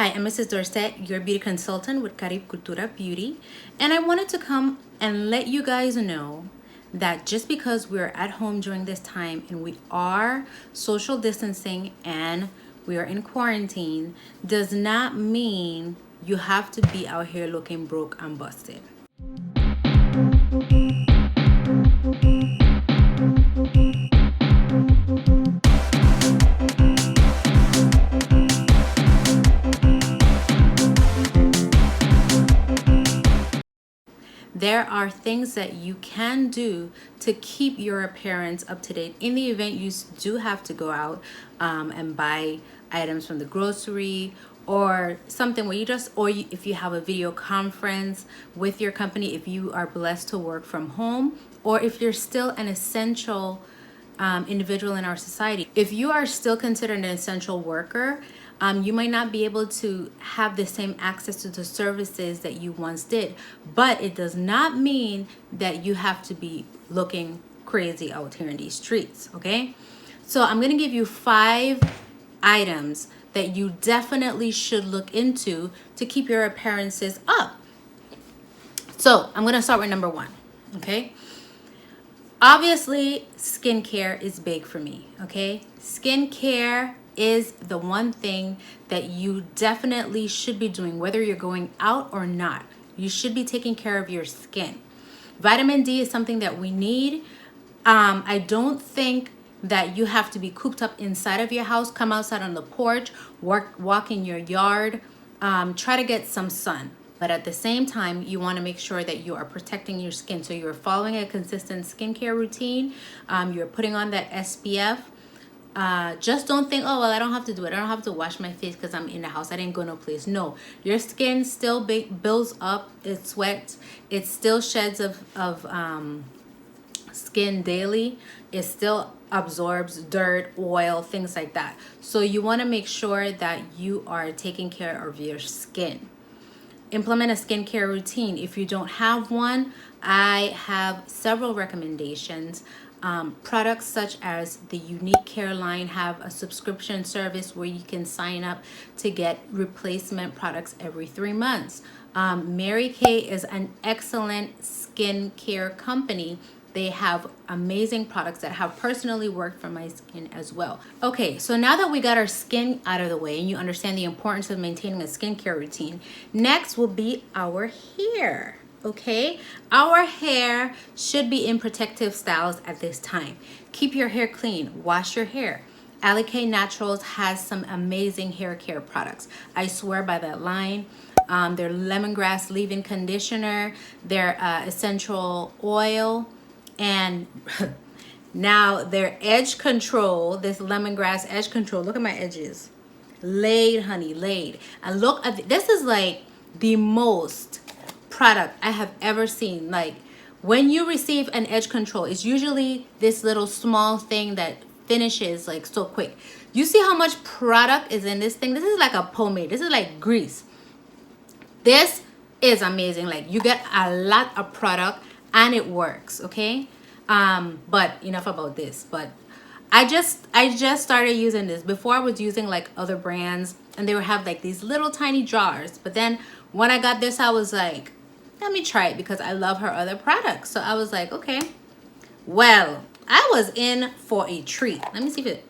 Hi, I'm Mrs. Dorset, your beauty consultant with CaribCultura Beauty, and I wanted to come and let you guys know that just because we're at home during this time and we are social distancing and we are in quarantine does not mean you have to be out here looking broke and busted. There are things that you can do to keep your appearance up to date in the event you do have to go out and buy items from the grocery or something where if you have a video conference with your company, if you are blessed to work from home, or if you're still an essential individual in our society. If you are still considered an essential worker, you might not be able to have the same access to the services that you once did, but it does not mean that you have to be looking crazy out here in these streets, okay? So I'm gonna give you 5 items that you definitely should look into to keep your appearances up. So I'm gonna start with number 1, okay? Obviously, skincare is big for me, okay? Skincare is the one thing that you definitely should be doing, whether you're going out or not. You should be taking care of your skin. Vitamin D is something that we need. I don't think that you have to be cooped up inside of your house. Come outside on the porch, walk in your yard, try to get some sun. But at the same time, you want to make sure that you are protecting your skin. So you're following a consistent skincare routine. You're putting on that SPF. Just don't think, oh, well, I don't have to do it. I don't have to wash my face because I'm in the house. I didn't go no place. No, your skin still builds up. It sweats. It still sheds of skin daily. It still absorbs dirt, oil, things like that. So you want to make sure that you are taking care of your skin. Implement a skincare routine. If you don't have one, I have several recommendations. Products such as the Unique Care line have a subscription service where you can sign up to get replacement products every 3 months. Mary Kay is an excellent skincare company. They have amazing products that have personally worked for my skin as well. Okay, so now that we got our skin out of the way and you understand the importance of maintaining a skincare routine, next will be our hair. Okay, our hair should be in protective styles at this time. Keep your hair clean, wash your hair. K Naturals has some amazing hair care products. I swear by that line. Their lemongrass leave-in conditioner, their essential oil, and now their edge control, this lemongrass edge control. Look at my edges. Laid, honey, laid. And look at this is like the most product I have ever seen. Like when you receive an edge control, it's usually this little small thing that finishes like so quick. You see how much product is in this thing? This is like a pomade. This is like grease. This is amazing. Like you get a lot of product and it works, okay? But enough about this. But I just started using this. Before I was using like other brands and they would have like these little tiny jars. But then when I got this, I was like, let me try it because I love her other products. So I was like, okay. Well, I was in for a treat. Let me see if it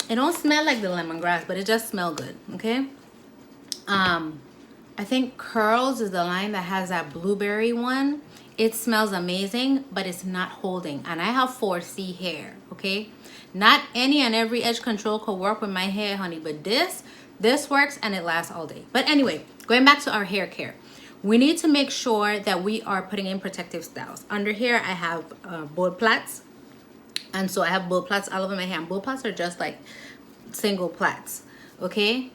don't smell like the lemongrass, but it just smells good, okay? I think Curls is the line that has that blueberry one. It smells amazing, but it's not holding. And I have 4C hair, okay? Not any and every edge control could work with my hair, honey, but this works and it lasts all day. But anyway, going back to our hair care. We need to make sure that we are putting in protective styles. Under here, I have bold plaits. And so I have bold plaits all over my hair. And bold plaits are just like single plaits, okay?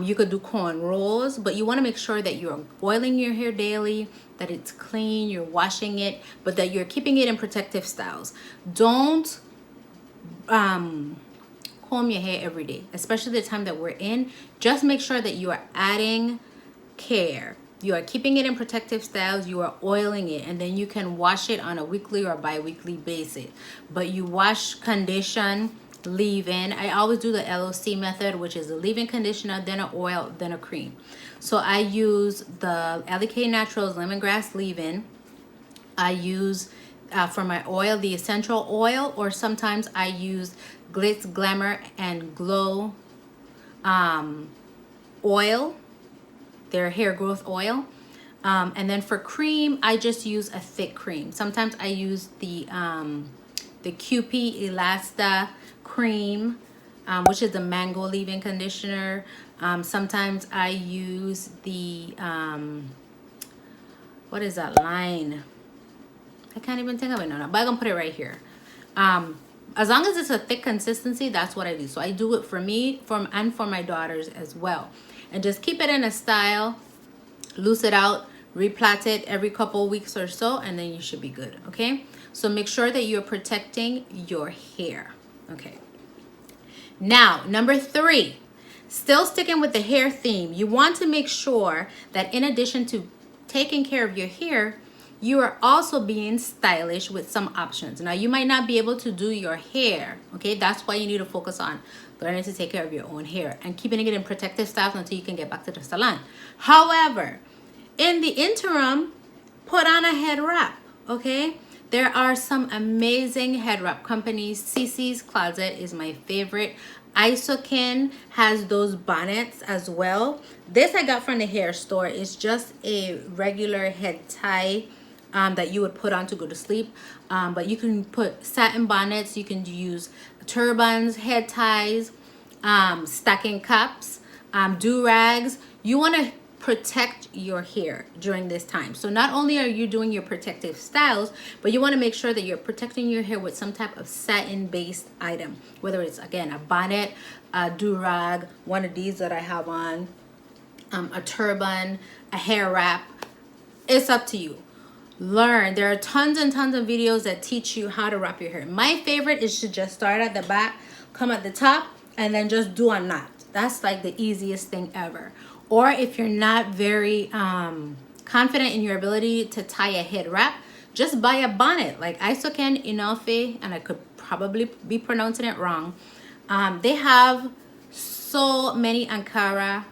You could do cornrows, but you want to make sure that you're oiling your hair daily, that it's clean, you're washing it, but that you're keeping it in protective styles. Don't comb your hair every day, especially the time that we're in. Just make sure that you are adding care. You are keeping it in protective styles, you are oiling it, and then you can wash it on a weekly or bi-weekly basis. But you wash, condition, leave-in. I always do the LOC method, which is a leave-in conditioner, then an oil, then a cream. So I use the LK Naturals lemongrass leave-in. I use for my oil the essential oil, or sometimes I use Glitz, Glamour, and Glow oil, their hair growth oil. And then for cream, I just use a thick cream. Sometimes I use the QP Elasta cream, which is the mango leave-in conditioner. Sometimes I use the what is that line? I can't even think of it now, but I'm gonna put it right here. As long as it's a thick consistency, that's what I do. So I do it for me, and for my daughters as well. And just keep it in a style, loose it out, replait it every couple weeks or so, and then you should be good, okay? So make sure that you're protecting your hair, okay? Now, number 3, still sticking with the hair theme, you want to make sure that in addition to taking care of your hair, you are also being stylish with some options. Now, you might not be able to do your hair, okay? That's why you need to focus on learning to take care of your own hair and keeping it in protective styles until you can get back to the salon. However, in the interim, put on a head wrap, okay? There are some amazing head wrap companies. CC's Closet is my favorite. Isokin has those bonnets as well. This I got from the hair store. It's just a regular head tie that you would put on to go to sleep. But you can put satin bonnets. You can use turbans, head ties, stacking cups, do-rags. You want to protect your hair during this time. So not only are you doing your protective styles, but you want to make sure that you're protecting your hair with some type of satin-based item, whether it's, again, a bonnet, a do-rag, one of these that I have on, a turban, a hair wrap. It's up to you. Learn. There are tons and tons of videos that teach you how to wrap your hair. My favorite is to just start at the back, come at the top, and then just do a knot. That's like the easiest thing ever. Or if you're not very confident in your ability to tie a head wrap, just buy a bonnet like Isoken Inofe, and I could probably be pronouncing it wrong. They have so many Ankara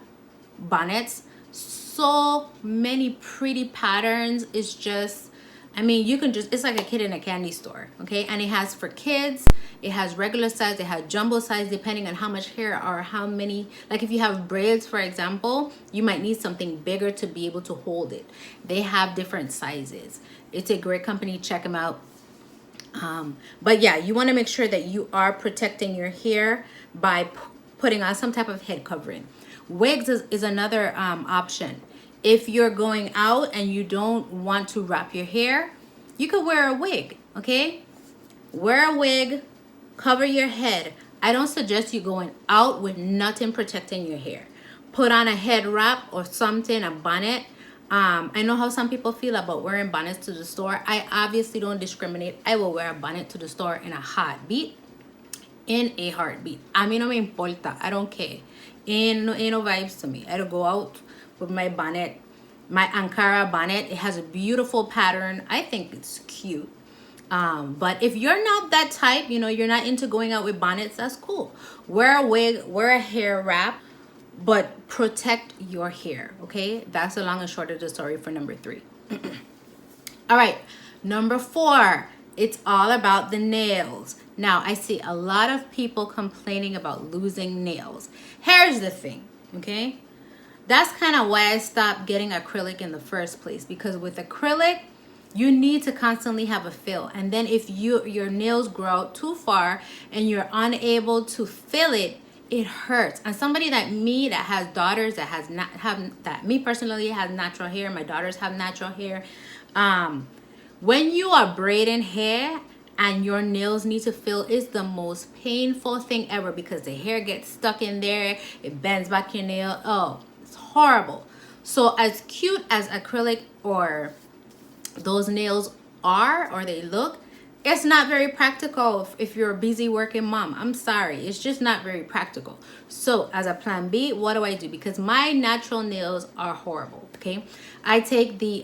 bonnets, so many pretty patterns. It's just, I mean, you can just, it's like a kid in a candy store, okay? And it has for kids, it has regular size, it has jumbo size, depending on how much hair or how many, like if you have braids, for example, you might need something bigger to be able to hold it. They have different sizes. It's a great company, check them out. But yeah, you want to make sure that you are protecting your hair by putting on some type of head covering. Wigs is another option. If you're going out and you don't want to wrap your hair, you could wear a wig, okay? Wear a wig, cover your head. I don't suggest you going out with nothing protecting your hair. Put on a head wrap or something, a bonnet. I know how some people feel about wearing bonnets to the store. I obviously don't discriminate. I will wear a bonnet to the store in a heartbeat. In a heartbeat. A mí no me importa. I don't care. Ain't no vibes to me. I'll go out with my bonnet, my Ankara bonnet. It has a beautiful pattern. I think it's cute. But if you're not that type, you know, you're not into going out with bonnets, that's cool. Wear a wig, wear a hair wrap, but protect your hair, okay? That's the long and short of the story for number 3. All right, number 4, it's all about the nails. Now, I see a lot of people complaining about losing nails. Here's the thing, okay? That's kind of why I stopped getting acrylic in the first place, because with acrylic, you need to constantly have a fill. And then if your nails grow out too far and you're unable to fill it, it hurts. And somebody like me that has daughters that me personally has natural hair, my daughters have natural hair. When you are braiding hair and your nails need to fill, is the most painful thing ever, because the hair gets stuck in there, it bends back your nail. Oh, it's horrible. So as cute as acrylic or those nails are, or they look, it's not very practical if you're a busy working mom. I'm sorry, it's just not very practical. So as a plan B, what do I do? Because my natural nails are horrible, okay? I take the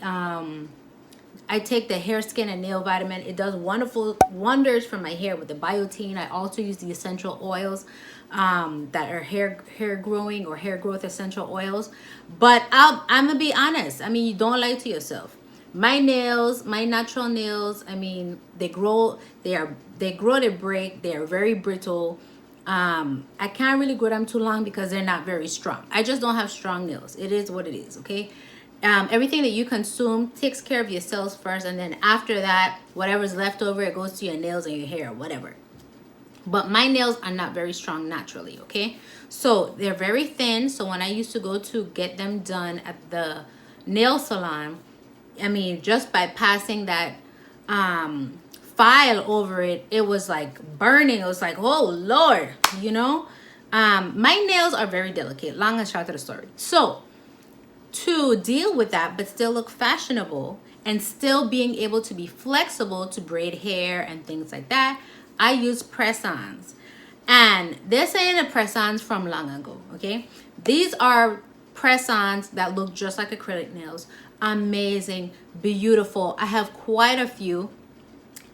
I take the hair, skin, and nail vitamin. It does wonderful wonders for my hair with the biotin. I also use the essential oils that are hair growing or hair growth essential oils. But I'm gonna be honest. I mean, you don't lie to yourself. My nails, my natural nails, I mean, they grow, they break, they are very brittle. I can't really grow them too long because they're not very strong. I just don't have strong nails. It is what it is, okay? Everything that you consume takes care of your cells first, and then after that, whatever's left over, it goes to your nails and your hair, whatever. But my nails are not very strong naturally, okay? So they're very thin. So when I used to go to get them done at the nail salon, I mean, just by passing that file over it, it was like burning. It was like, oh Lord, you know? My nails are very delicate, long and short of the story. So to deal with that, but still look fashionable and still being able to be flexible to braid hair and things like that, I use press-ons. And this ain't a press-ons from long ago, okay? These are press-ons that look just like acrylic nails. Amazing, beautiful. I have quite a few.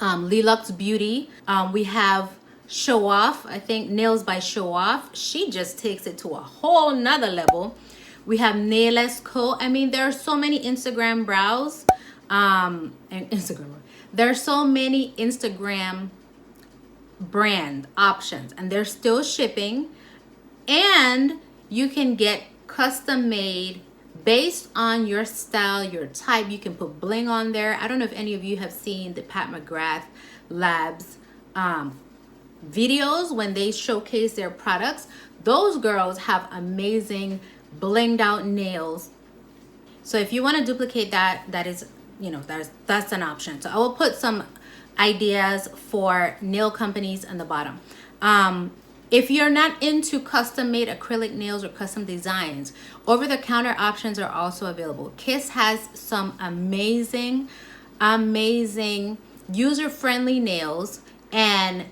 Lilux Beauty. We have Show Off. I think Nails by Show Off. She just takes it to a whole nother level. We have Nailless Co. I mean, there are so many Instagram brows. And Instagram. There are so many Instagram brand options, and they're still shipping, and you can get custom made based on your style, your type. You can put bling on there. I don't know if any of you have seen the Pat McGrath Labs videos when they showcase their products. Those girls have amazing blinged out nails. So if you want to duplicate that, that is, you know, that's an option. So I will put some ideas for nail companies on the bottom. If you're not into custom made acrylic nails or custom designs, over the counter options are also available. Kiss has some amazing user friendly nails, and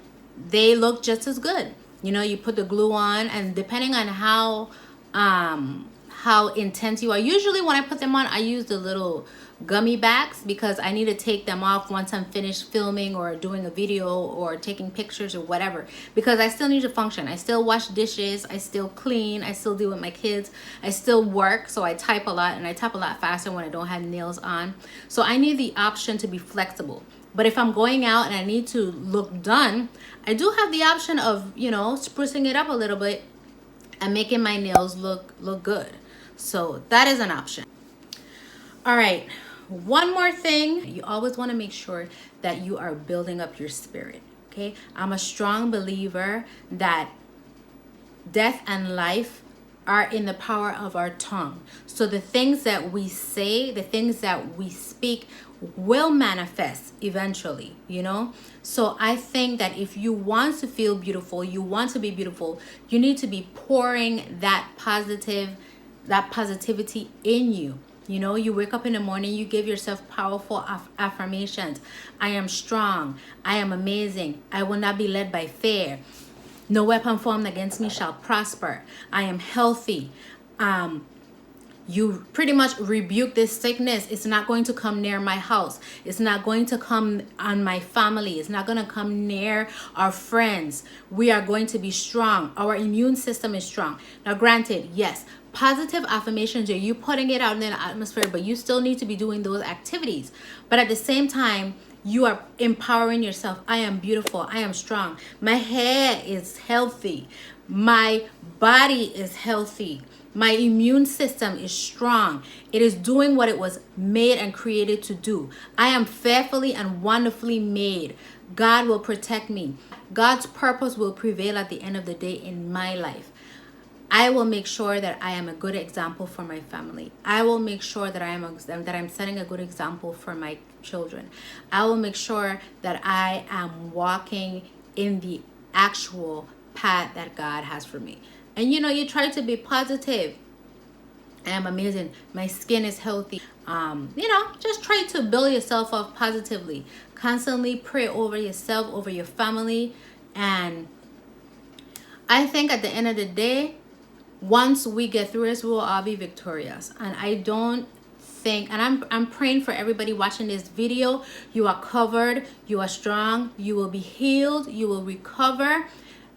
they look just as good. You know, you put the glue on, and depending on how intense you are, usually when I put them on, I use the little gummy backs because I need to take them off once I'm finished filming or doing a video or taking pictures or whatever, because I still need to function. I still wash dishes, I still clean, I still deal with my kids, I still work. So I type a lot, and I type a lot faster when I don't have nails on. So I need the option to be flexible. But if I'm going out and I need to look done, I do have the option of, you know, sprucing it up a little bit and making my nails look good. So that is an option. All right, one more thing. You always want to make sure that you are building up your spirit, okay? I'm a strong believer that death and life are in the power of our tongue. So the things that we say, the things that we speak will manifest eventually, you know? So I think that if you want to feel beautiful, you want to be beautiful, you need to be pouring that positivity in you. You know, you wake up in the morning, you give yourself powerful affirmations. I am strong. I am amazing. I will not be led by fear. No weapon formed against me shall prosper. I am healthy. You pretty much rebuke this sickness. It's not going to come near my house. It's not going to come on my family. It's not going to come near our friends. We are going to be strong. Our immune system is strong. Now, granted, yes, positive affirmations are you putting it out in the atmosphere, but you still need to be doing those activities. But at the same time, you are empowering yourself. I am beautiful. I am strong. My hair is healthy. My body is healthy. My immune system is strong. It is doing what it was made and created to do. I am fearfully and wonderfully made. God will protect me. God's purpose will prevail at the end of the day in my life. I will make sure that I am a good example for my family. I will make sure that I'm setting a good example for my children. I will make sure that I am walking in the actual path that God has for me. And you know, you try to be positive. I am amazing. My skin is healthy. You know, just try to build yourself up positively. Constantly pray over yourself, over your family. And I think at the end of the day, once we get through this, we will all be victorious. And I don't think, and I'm praying for everybody watching this video, you are covered, you are strong, you will be healed, you will recover.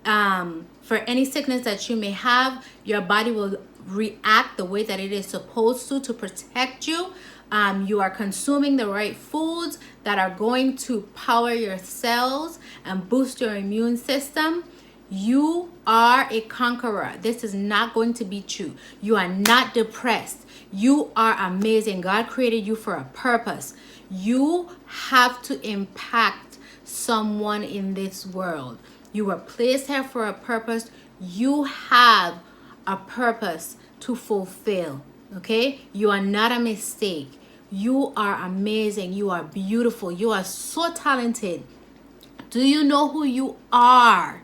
For any sickness that you may have, your body will react the way that it is supposed to protect you. You are consuming the right foods that are going to power your cells and boost your immune system. You are a conqueror. This is not going to beat you. You are not depressed. You are amazing. God created you for a purpose. You have to impact someone in this world. You were placed here for a purpose. You have a purpose to fulfill. Okay? You are not a mistake. You are amazing. You are beautiful. You are so talented. Do you know who you are?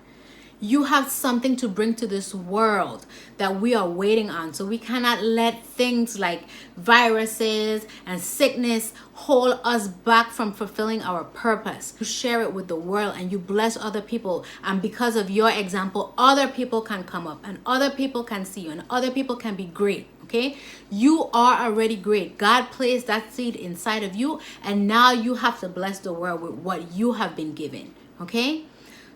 You have something to bring to this world that we are waiting on. So we cannot let things like viruses and sickness hold us back from fulfilling our purpose. You share it with the world and you bless other people. And because of your example, other people can come up and other people can see you and other people can be great. Okay? You are already great. God placed that seed inside of you, and now you have to bless the world with what you have been given. Okay?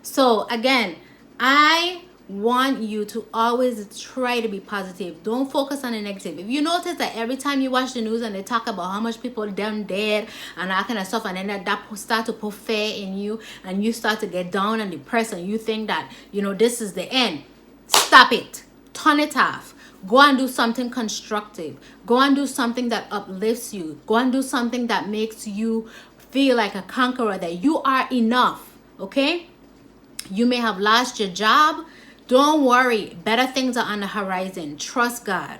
So again, I want you to always try to be positive. Don't focus on the negative. If you notice that every time you watch the news and they talk about how much people done dead and that kind of stuff, and then that start to put fear in you and you start to get down and depressed and you think that, you know, this is the end, stop it. Turn it off. Go and do something constructive. Go and do something that uplifts you. Go and do something that makes you feel like a conqueror, that you are enough. Okay? You may have lost your job. Don't worry. Better things are on the horizon. Trust God.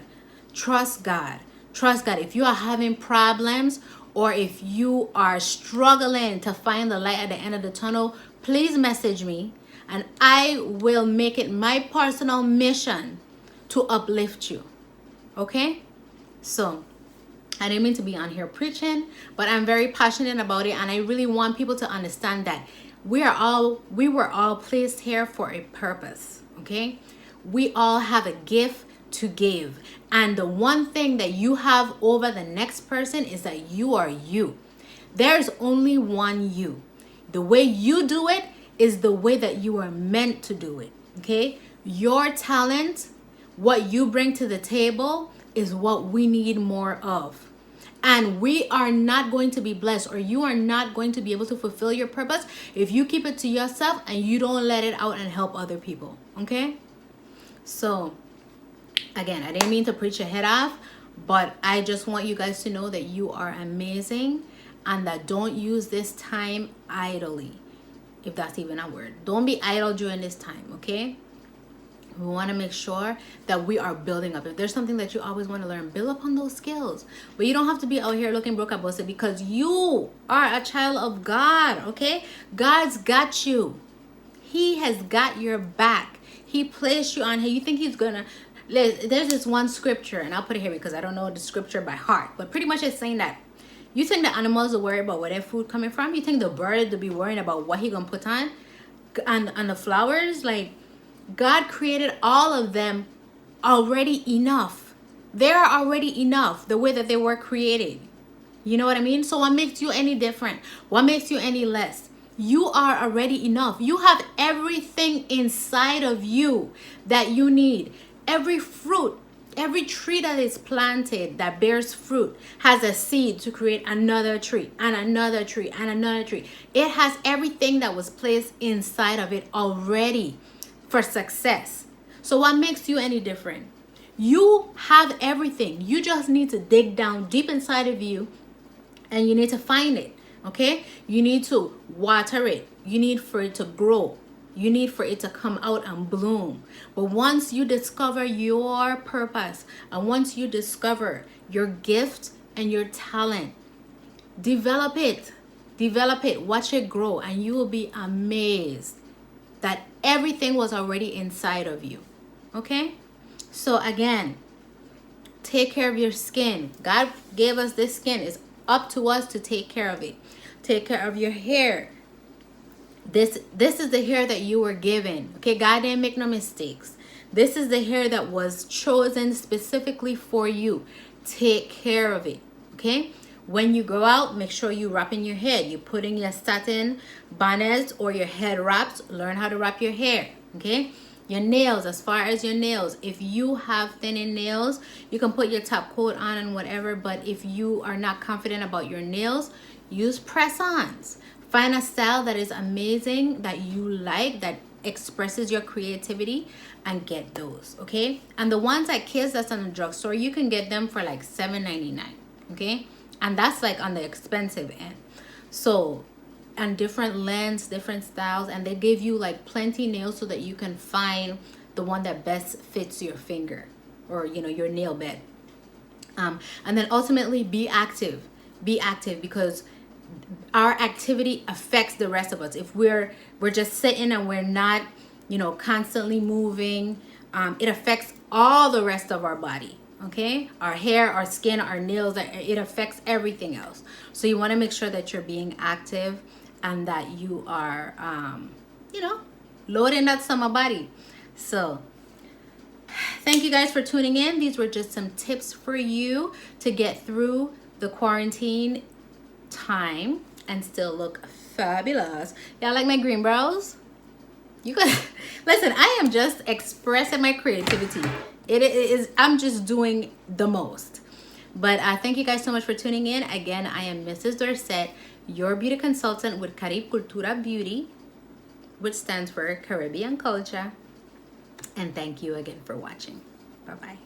Trust God. Trust God. If you are having problems or if you are struggling to find the light at the end of the tunnel, please message me and I will make it my personal mission to uplift you. Okay? So, I didn't mean to be on here preaching, but I'm very passionate about it, and I really want people to understand that we were all placed here for a purpose. Okay? We all have a gift to give, and the one thing that you have over the next person is that you are you. There's only one you. The way you do it is the way that you are meant to do it. Okay? Your talent, what you bring to the table, is what we need more of. And we are not going to be blessed, or you are not going to be able to fulfill your purpose if you keep it to yourself and you don't let it out and help other people. Okay? So, again, I didn't mean to preach your head off, but I just want you guys to know that you are amazing and that don't use this time idly, if that's even a word. Don't be idle during this time, okay? We want to make sure that we are building up. If there's something that you always want to learn, build upon those skills. But you don't have to be out here looking broke about it, because you are a child of God, okay? God's got you. He has got your back. He placed you on here. You think he's gonna... There's this one scripture, and I'll put it here because I don't know the scripture by heart, but pretty much it's saying that you think the animals are worried about where their food coming from? You think the bird will be worrying about what he gonna put on the flowers? Like, God created all of them already enough. They're already enough the way that they were created. You know what I mean? So what makes you any different? What makes you any less? You are already enough. You have everything inside of you that you need. Every fruit, every tree that is planted that bears fruit has a seed to create another tree and another tree and another tree. It has everything that was placed inside of it already for success. So what makes you any different? You have everything. You just need to dig down deep inside of you and you need to find it. Okay? You need to water it. You need for it to grow. You need for it to come out and bloom. But once you discover your purpose and once you discover your gift and your talent, develop it. Develop it. Watch it grow, and you will be amazed that everything was already inside of you. Okay? So again, take care of your skin. God gave us this skin. It's up to us to take care of it. Take care of your hair. This is the hair that you were given. Okay? God didn't make no mistakes. This is the hair that was chosen specifically for you. Take care of it. Okay, when you go out, make sure you wrap in your head. You put in your satin bonnets or your head wraps. Learn how to wrap your hair. Okay, your nails, as far as your nails, if you have thinning nails, you can put your top coat on and whatever, but if you are not confident about your nails, use press-ons. Find a style that is amazing, that you like, that expresses your creativity, and get those. Okay, and the ones at Kids that's in the drugstore, you can get them for like $7.99. Okay, and that's like on the expensive end. So, and different lengths, different styles, and they give you like plenty nails so that you can find the one that best fits your finger, or you know, your nail bed. And then ultimately be active. Be active, because our activity affects the rest of us. If we're just sitting and we're not, you know, constantly moving, it affects all the rest of our body. Okay, our hair, our skin, our nails, it affects everything else. So you want to make sure that you're being active and that you are you know, loading that summer body. So thank you guys for tuning in. These were just some tips for you to get through the quarantine time and still look fabulous. Y'all like my green brows? You guys listen, I am just expressing my creativity. It is, I'm just doing the most. But thank you guys so much for tuning in. Again, I am Mrs. Dorset, your beauty consultant with CaribCultura Beauty, which stands for Caribbean Culture. And thank you again for watching. Bye-bye.